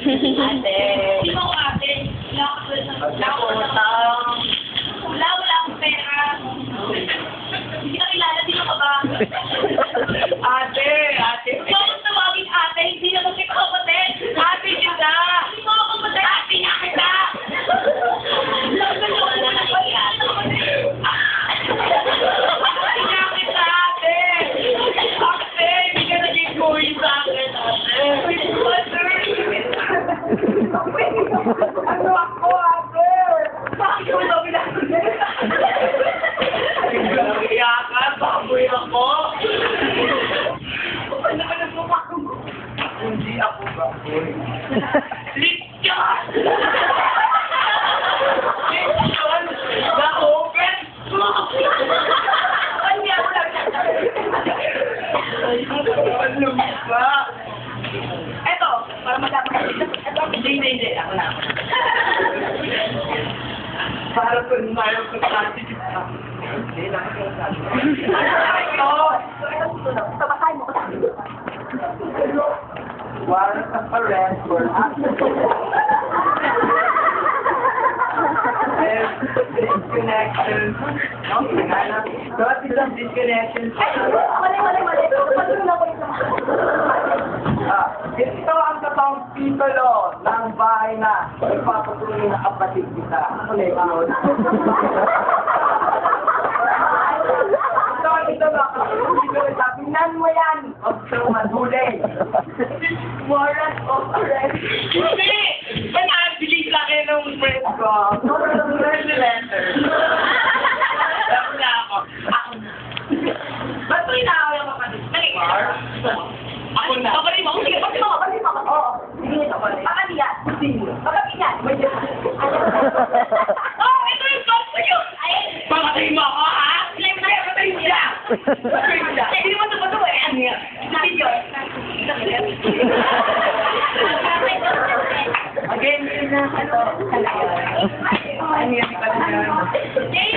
Ate. Hindi mo ako ate. Wala akong pera. Hindi ka kilala, sino ka ba? Ate. Gusto akong tawagin ate, hindi naman kita kapatid. Ate kita. Hindi mo ako kapatid. Ate niya kita. Ate niya kita, ate. Ate, hindi ka naging kuwi sa akin, ate. Ano ako, ate? Bakit mo daw pinag-ate? Iyakan, baboy ako. Ano ba nagmumukha mo? Hindi ako baboy. Lechon! Lechon! Na-open! Kanya mo lang Ano ba? Eto, para malaman ko. Eto, Hindi. Ako na. Para po naman ko sa atin. Hindi, nakakasabi. Ito! Tabasahin mo ko sabi. Warrant of arrest for disconnection. What is the disconnection? Mali. Patuloy na ko ito. Ito ang totoong titulo ng bahay na ipapatuloy na kapatid kita. Ano yun? Ito ba? Tingnan mo yan! Huwag siyang madulay. Warrant of arrest. Hindi! Bilis lang kayo ng friend ko. Where's the letter? Ako na ako. Ako na. Ba't mo inaaway ang kapatid? Dali. Ako na. Kapatid mo? Sige, kapatid mo. Oo. Sige, ito pa rin. Kapatid yan. Sino? Kapatid yan. May Oh, ito yung box ko yun! Papatay mo ako, ha? Papatay mo siya! Papatay mo siya! Hindi mo ito pa ito eh. Ano yan? Video. Again, yun na. Ito. Ano yan? Ikaw na yan. Jay,